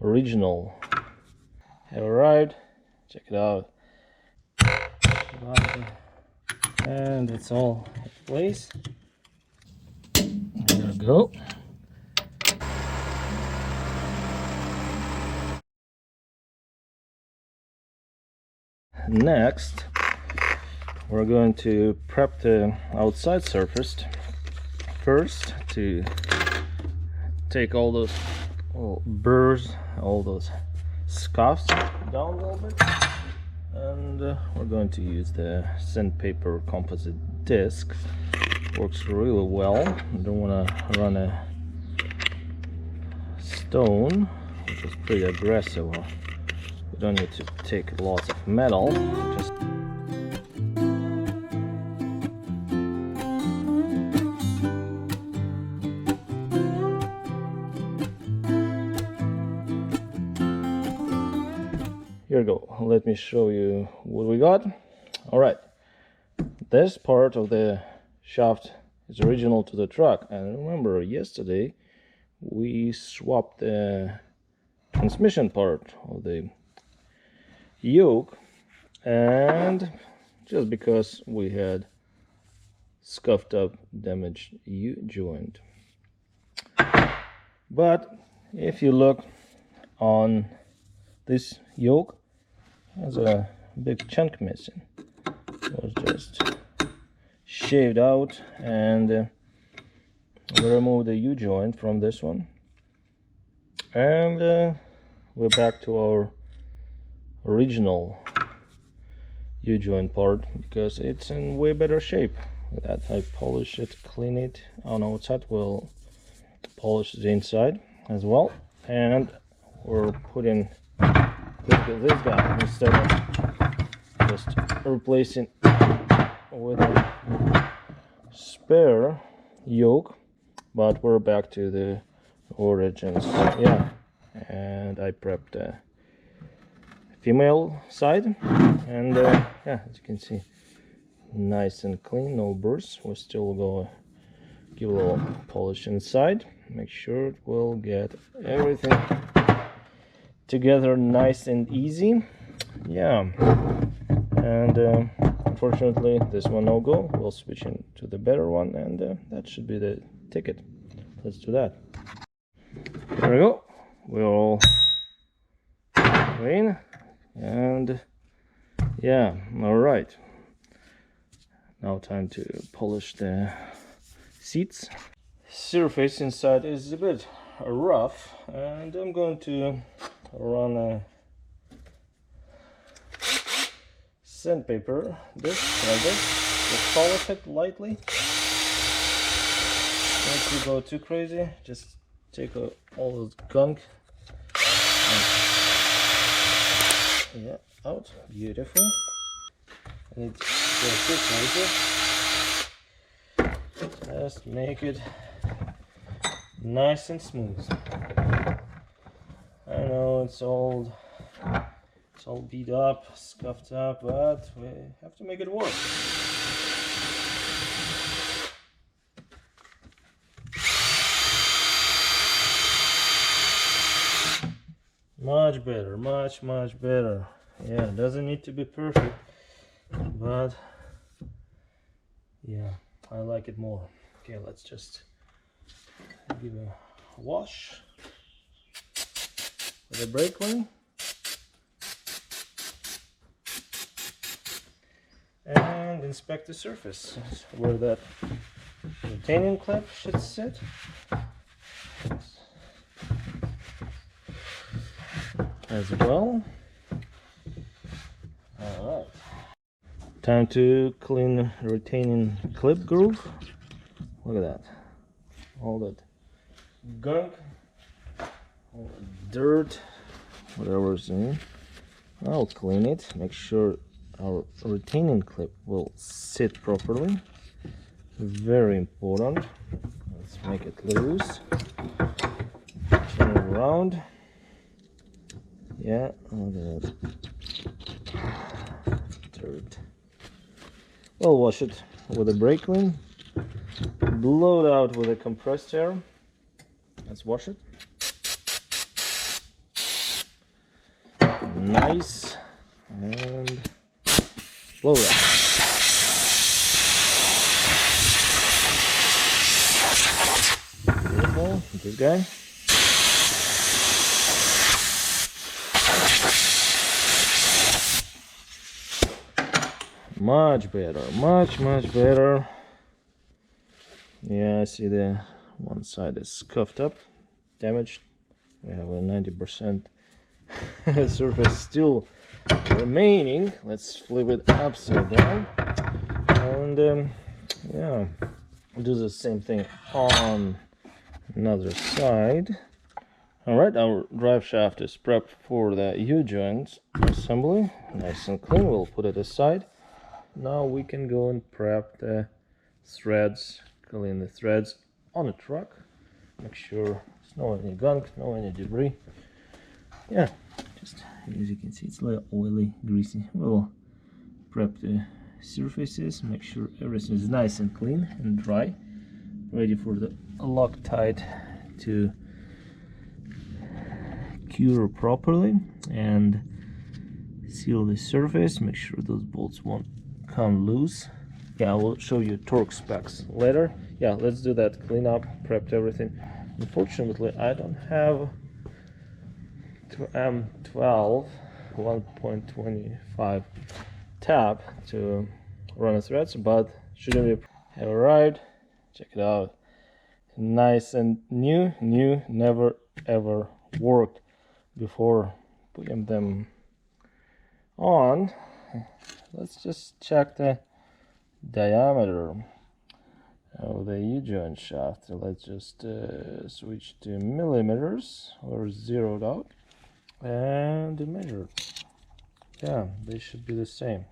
original have arrived. Check it out. And it's all in place. There we go. Next, we're going to prep the outside surface first to take all those burrs, all those scuffs down a little bit, and we're going to use the sandpaper composite disc. Works really well. You don't want to run a stone, which is pretty aggressive. You don't need to take lots of metal. Just here we go. Let me show you what we got. All right, this part of the shaft is original to the truck, and remember yesterday we swapped the transmission part of the yoke, and just because we had scuffed up damaged U-joint. But if you look on this yoke, there's a big chunk missing. It was just shaved out, and we removed the U-joint from this one, and we're back to our original U-joint part because it's in way better shape. With that, I polish it, clean it on outside. We'll polish the inside as well, and we're putting this guy instead of just replacing with a spare yoke, but we're back to the origins. Yeah, and I prepped the female side, and yeah, as you can see, nice and clean, no burrs. We're still going to give a little polish inside, make sure it will get everything together nice and easy. Yeah, and unfortunately this one no go. We'll switch into the better one, and that should be the ticket. Let's do that. There we go. We're all clean, and yeah, all right. Now time to polish the seats. Surface inside is a bit rough, and I'm going to run a sandpaper disc like this. Just polish it lightly. Don't you go too crazy. Just take all those gunk and, yeah, out. Beautiful. And it's too crazy. Just make it nice and smooth. I know it's all beat up, scuffed up, but we have to make it work. Much better, much better. Yeah, it doesn't need to be perfect, but yeah, I like it more. Okay, let's just give a wash with a brake clean, and inspect the surface where that retaining clip should sit. As well. Alright. Time to clean the retaining clip groove. Look at that. All that gunk, all the dirt, whatever's in. I'll clean it, make sure our retaining clip will sit properly. Very important. Let's make it loose. Turn it around. Yeah, look at that dirt. We'll wash it with a brake clean, blow it out with a compressed air. Let's wash it. nice, and blow that. Beautiful. This guy. Much better, much better. Yeah, I see the one side is scuffed up, damaged. We have a 90% surface still remaining. Let's flip it upside down, and yeah, do the same thing on another side. All right, our drive shaft is prepped for the U-joint assembly, nice and clean. We'll put it aside. Now we can go and prep the threads, clean the threads on the truck, make sure there's no any gunk, no any debris. Yeah, just as you can see, it's a little oily, greasy. We'll prep the surfaces, make sure everything is nice and clean and dry, ready for the Loctite to cure properly, and seal the surface, make sure those bolts won't come loose. Yeah, I will show you torque specs later. Yeah, let's do that. Clean up, prepped everything. Unfortunately, I don't have M12 1.25 tab to run the threads, but shouldn't be. Have arrived. Check it out. Nice and new, never ever worked before putting them on. Let's just check the diameter of the U-joint shaft. Let's just switch to millimeters, or zeroed out, and measure. Yeah, they should be the same.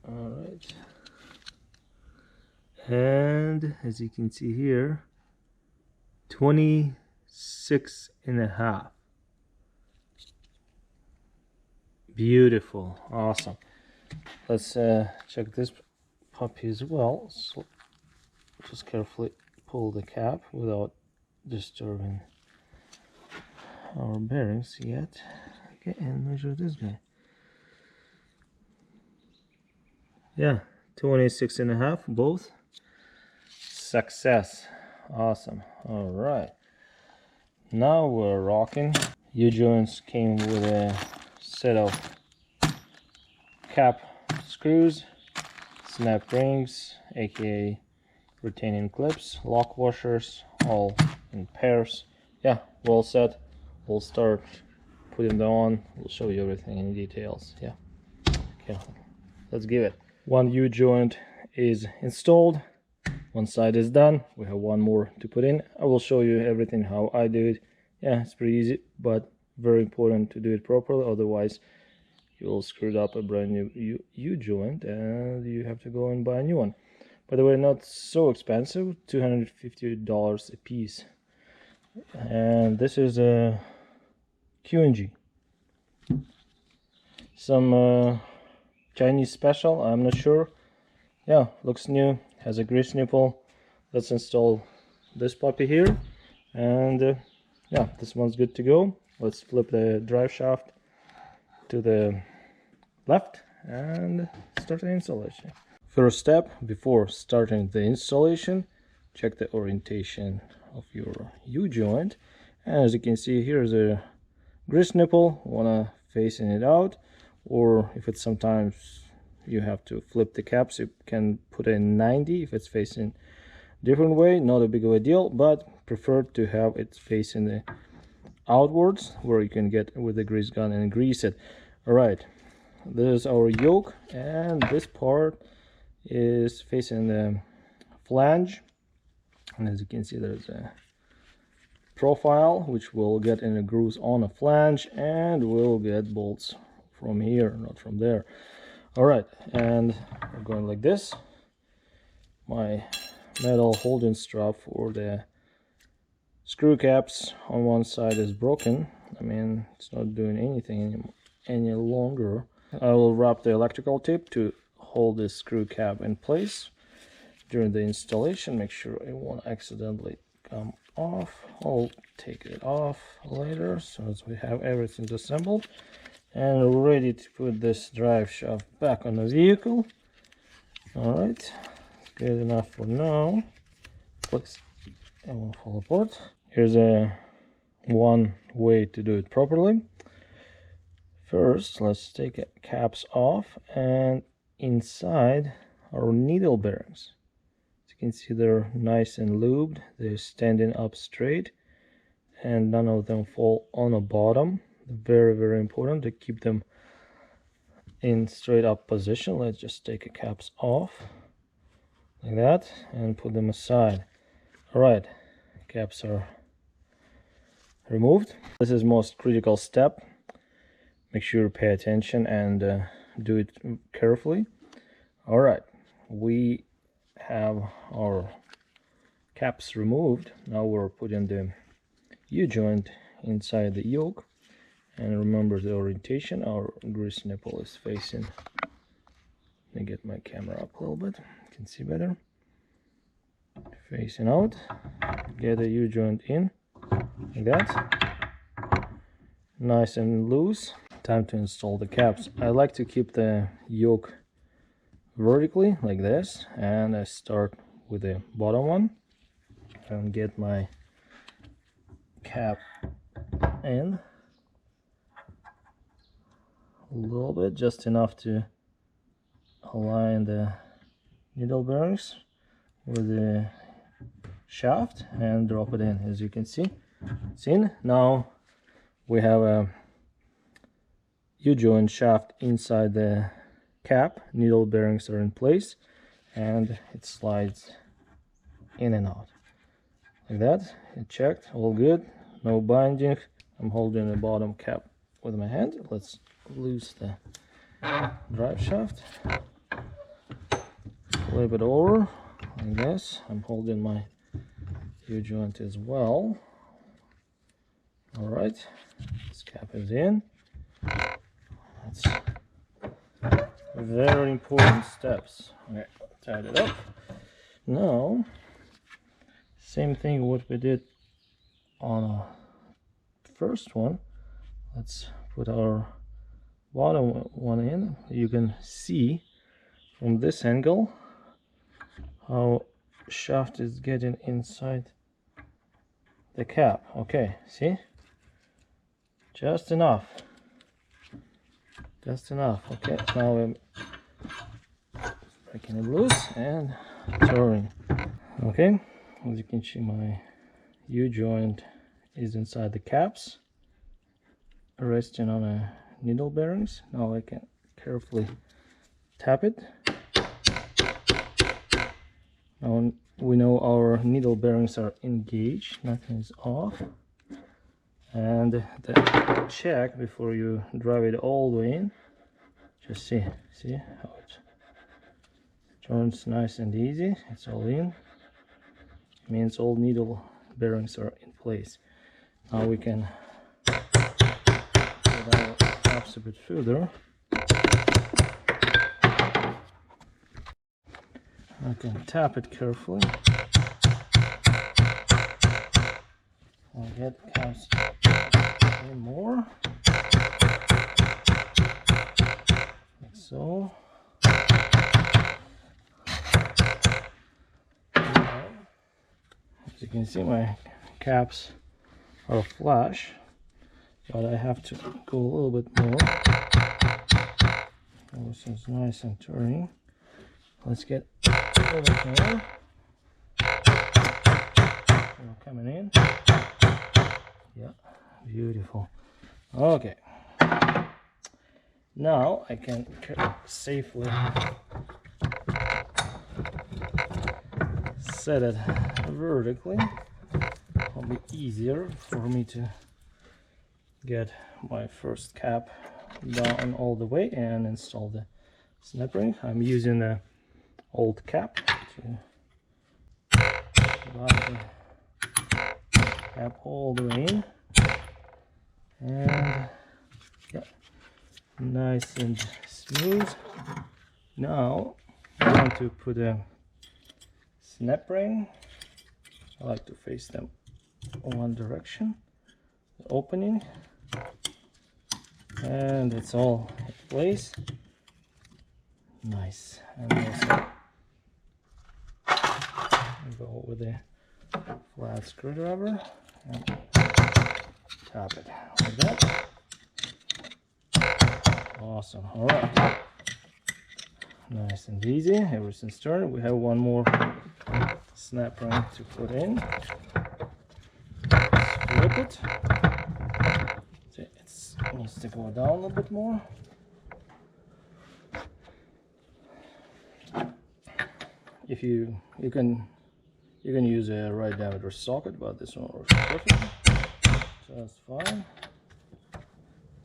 All right, and as you can see here, 26.5. Beautiful, awesome. Let's check this puppy as well. So just carefully pull the cap without disturbing our bearings yet. Okay, and measure this guy. Yeah, 26.5 both. Success. Awesome. All right, now we're rocking. U-joints came with a set of cap screws, snap rings, aka retaining clips, lock washers, all in pairs. Yeah, well set. We'll start putting them on. We'll show you everything in details. Yeah, okay, let's give it. One U-joint is installed, one side is done. We have one more to put in. I will show you everything how I do it. Yeah, it's pretty easy, but very important to do it properly, otherwise you'll screw up a brand new U-joint and you have to go and buy a new one. By the way, not so expensive, $250 a piece. And this is a Q&G. Some Chinese special, I'm not sure. Yeah, looks new, has a grease nipple. Let's install this puppy here, and yeah, this one's good to go. Let's flip the drive shaft to the left and start the installation. First step, before starting the installation, check the orientation of your U-joint. And as you can see, here's a grease nipple. Wanna facing it out, or if it's sometimes you have to flip the caps, you can put in 90 if it's facing different way. Not a big of a deal, but prefer to have it facing the outwards, where you can get with the grease gun and grease it. All right, this is our yoke, and this part is facing the flange, and as you can see, there's a profile which will get in a grooves on a flange, and we'll get bolts from here, not from there. All right, and we're going like this. My metal holding strap for the screw caps on one side is broken. I mean, it's not doing anything any longer. I will wrap the electrical tape to hold this screw cap in place during the installation. Make sure it won't accidentally come off. I'll take it off later, so as we have everything assembled and ready to put this drive shaft back on the vehicle. All right, good enough for now. Please, it won't fall apart. Here's one way to do it properly. First, let's take the caps off, and inside our needle bearings. As you can see, they're nice and lubed. They're standing up straight, and none of them fall on the bottom. Very, very important to keep them in straight up position. Let's just take the caps off like that and put them aside. All right, caps are removed. This is most critical step. Make sure you pay attention and do it carefully. All right, we have our caps removed. Now we're putting the U-joint inside the yoke, and remember the orientation. Our grease nipple is facing. Let me get my camera up a little bit, you can see better. Facing out, get the U-joint in like that, nice and loose. Time to install the caps. I like to keep the yoke vertically like this, and I start with the bottom one and get my cap in a little bit, just enough to align the needle bearings with the shaft, and drop it in. As you can see, it's in. Now we have a U-joint shaft inside the cap. Needle bearings are in place, and it slides in and out like that. It checked, all good, no binding. I'm holding the bottom cap with my hand. Let's loose the drive shaft, flip it over like this. I'm holding my U-joint as well. All right, this cap is in. That's very important steps. Okay, tied it up. Now, same thing what we did on the first one. Let's put our bottom one in. You can see from this angle how shaft is getting inside the cap. Okay, see? Just enough. Just enough. Okay, now I'm breaking it loose and turning. Okay, as you can see, my U-joint is inside the caps, resting on a needle bearings. Now I can carefully tap it. Now we know our needle bearings are engaged, nothing is off. And the check before you drive it all the way in. Just see how it turns nice and easy. It's all in. It means all needle bearings are in place. Now we can put our caps a bit further. I can tap it carefully. I'll get the caps in more, like so. As you can see, my caps are flush, but I have to go a little bit more. Oh, this is nice and turning. Let's get a little bit more. We're coming in. Yeah, beautiful. Okay, now I can safely set it vertically. It'll be easier for me to get my first cap down all the way and install the snap ring. I'm using the old cap to slide the cap all the way in, and yeah, nice and smooth. Now I'm going to put a snap ring. I like to face them one direction, the opening, and it's all in place. Nice. And also go with the flat screwdriver and tap it like that. Awesome. All right. Nice and easy. Everything's turned. We have one more snap ring to put in. Flip it. It needs to go down a little bit more. If you can use a right diameter socket, but this one works perfectly, so that's fine.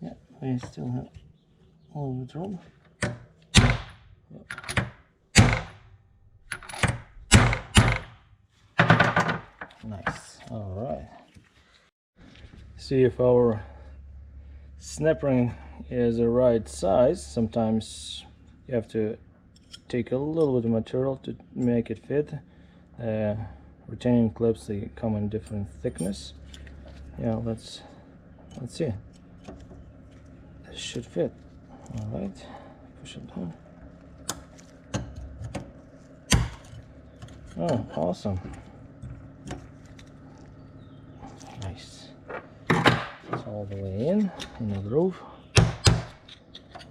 Yeah, we still have a little bit of room. Nice. All right. See if our snap ring is the right size. Sometimes you have to take a little bit of material to make it fit. Retaining clips, they come in different thickness. Yeah, let's see. This should fit. All right, push it down. Oh, awesome. Nice. It's all the way in the groove.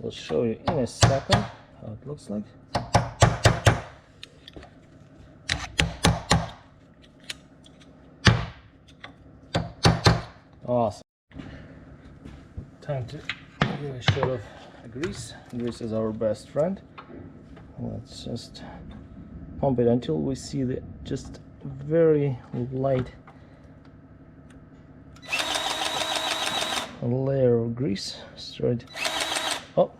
We'll show you in a second how it looks like. Awesome. Time to give a shot of grease. Grease is our best friend. Let's just pump it until we see the just very light layer of grease. Straight. Oh,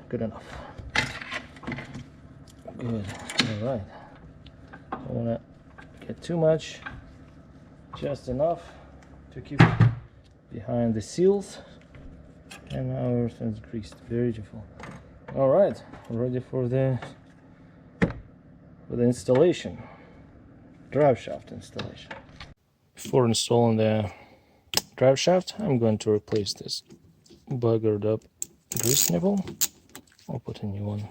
good enough. Good. All right. Don't want to get too much. Just enough to keep it behind the seals, and now everything's greased. Beautiful. All right, we're ready for the installation, drive shaft installation. Before installing the drive shaft, I'm going to replace this buggered up grease nipple. I'll put a new one.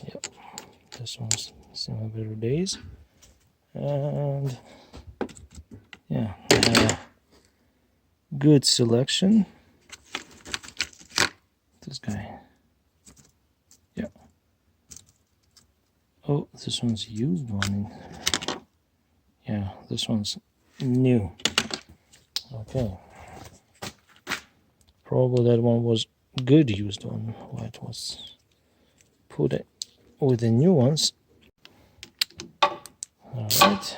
Yep, this one's seen my better days, and yeah. Good selection. This guy. Yeah. Oh, this one's used one. Yeah, this one's new. Okay. Probably that one was good used one. Why it was put it with the new ones. All right.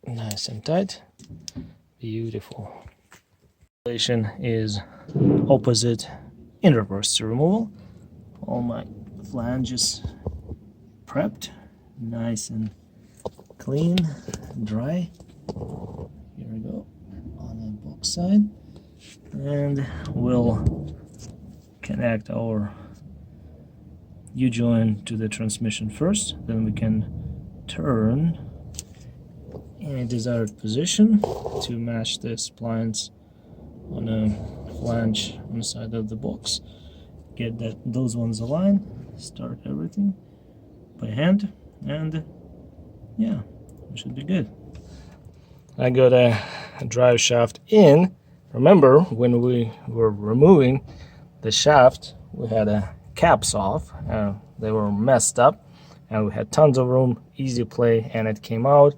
Nice and tight. Beautiful. Installation is opposite in reverse to removal. All my flanges prepped, nice and clean, dry. Here we go on the box side, and we'll connect our U-joint to the transmission first. Then we can turn in a desired position to match the splines on a flange on the side of the box. Get those ones aligned, start everything by hand, and yeah, it should be good. I got a drive shaft in. Remember when we were removing the shaft, we had caps off, they were messed up, and we had tons of room, easy play, and it came out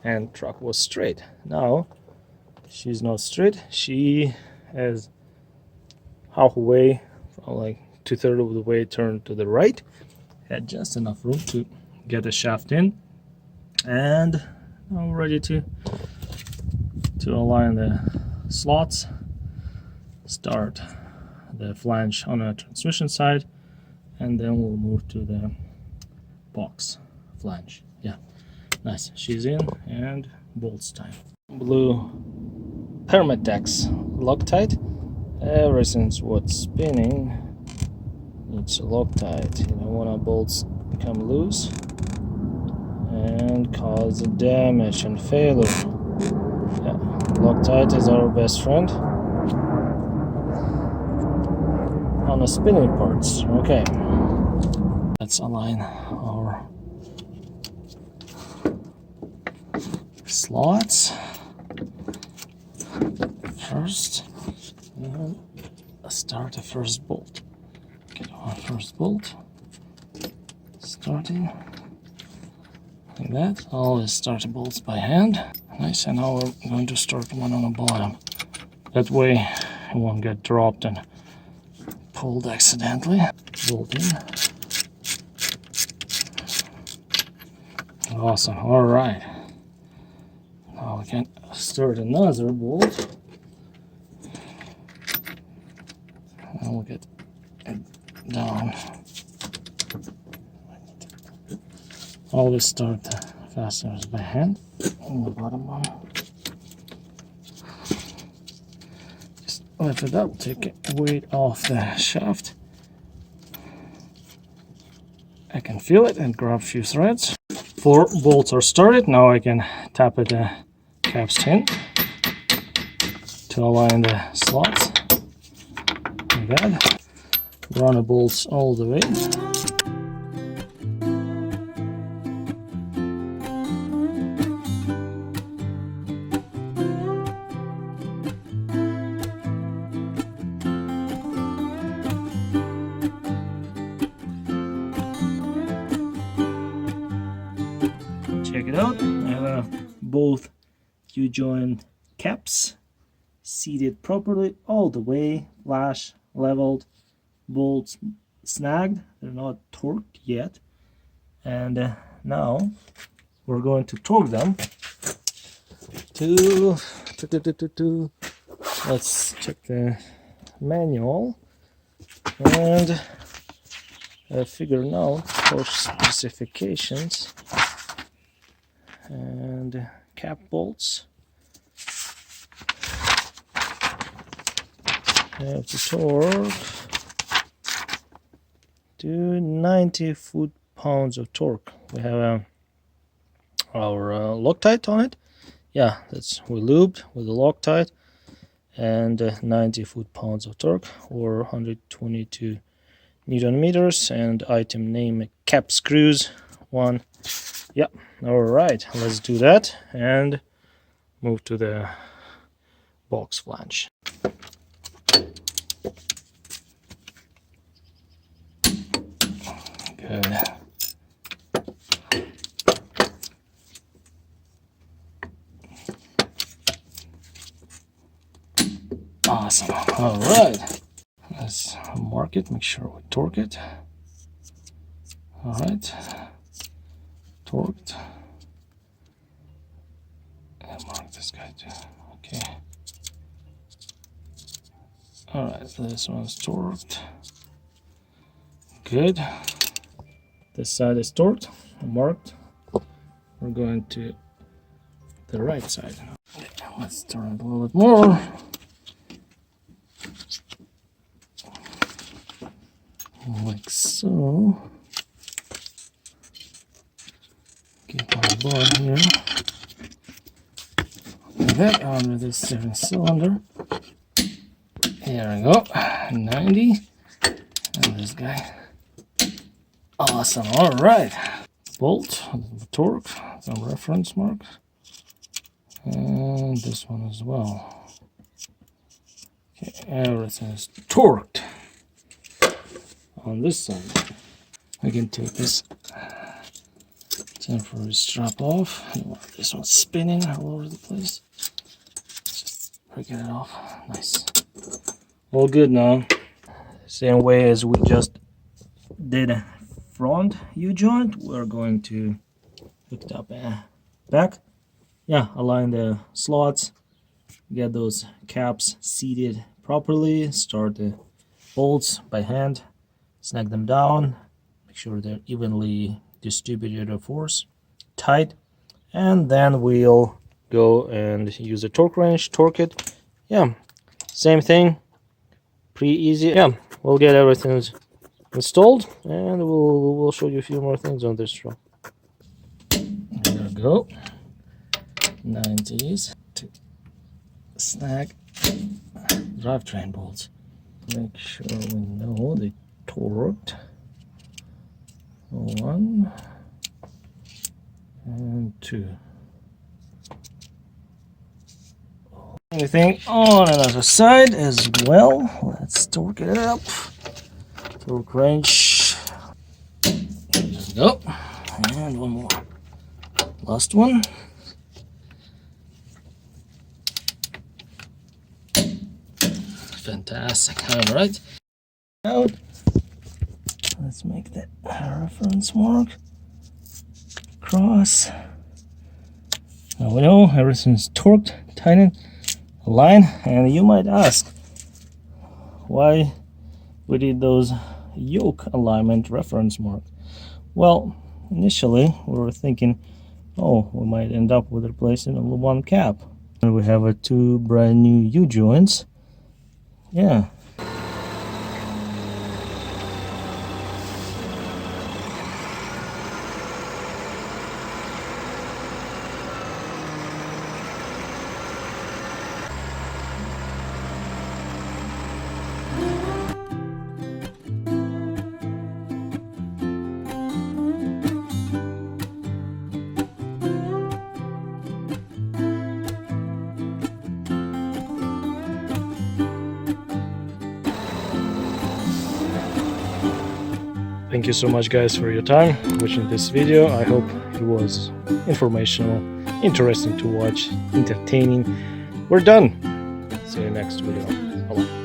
and truck was straight. Now she's not straight, she has halfway, like 2/3 of the way turned to the right. Had just enough room to get the shaft in, and I'm ready to align the slots, start the flange on the transmission side, and then we'll move to the box flange. Yeah, nice. She's in, and bolts time. Blue Permatex Loctite. Everything's what's spinning needs Loctite. You don't want our bolts become loose. cause damage and failure. Yeah, Loctite is our best friend on the spinning parts. Okay, let's align our slots first and start the first bolt. Get our first bolt starting like that. Always start the bolts by hand. Nice. And now we're going to start one on the bottom. That way it won't get dropped and pulled accidentally. Bolt in. Awesome. All right. Now we can start another bolt. And we'll get it down. Always start the fasteners by hand on the bottom one. Just lift it up, take weight off the shaft. I can feel it and grab a few threads. 4 bolts are started. Now I can tap at the caps in to align the slots like that. Run the bolts all the way. Check it out. I have both U-joint caps seated properly all the way, flash leveled, bolts snagged. They're not torqued yet. And now we're going to torque them to let's check the manual and figure out torque specifications. And cap bolts have to torque to 90 foot-pounds of torque. We have our Loctite on it. Yeah, we lubed with the Loctite, and 90 foot-pounds of torque, or 122 Newton meters, and item name cap screws 1. Yeah, all right, let's do that and move to the box flange. Good. Awesome. All right, let's mark it, make sure we torque it. All right. Torqued. And mark this guy too. Okay. Alright, this one's torqued. Good. This side is torqued, marked. We're going to the right side. Let's turn it a little bit more. Like so. Keep our bar here. Like that under this 7 cylinder. Here we go. 90. And this guy. Awesome. All right. Bolt, torque, some reference marks. And this one as well. Okay, everything is torqued on this side. We can take this temporary strap off. This one's spinning all over the place. Just break it off. Nice. All good now. Same way as we just did a front U-joint, we're going to hook it up back. Yeah, align the slots, get those caps seated properly, start the bolts by hand, snag them down, make sure they're evenly distributed of force, tight, and then we'll go and use the torque wrench, torque it. Yeah, same thing, pretty easy. Yeah, we'll get everything installed and we'll show you a few more things on this drill. There's we go. 90s to snag drivetrain bolts. Make sure we know the torque. 1 and 2. Anything on another side as well. Let's torque it up. Torque wrench. There we go. And one more. Last one. Fantastic. All right. Out. Let's make that reference mark. Cross. Now we know everything's torqued, tightened, aligned, and you might ask why we did those yoke alignment reference marks. Well, initially we were thinking, oh, we might end up with replacing only one cap. And we have 2 brand new U-joints. Yeah. Thank you so much guys for your time watching this video. I hope it was informational, interesting to watch, entertaining. We're done. See you next video. Bye-bye.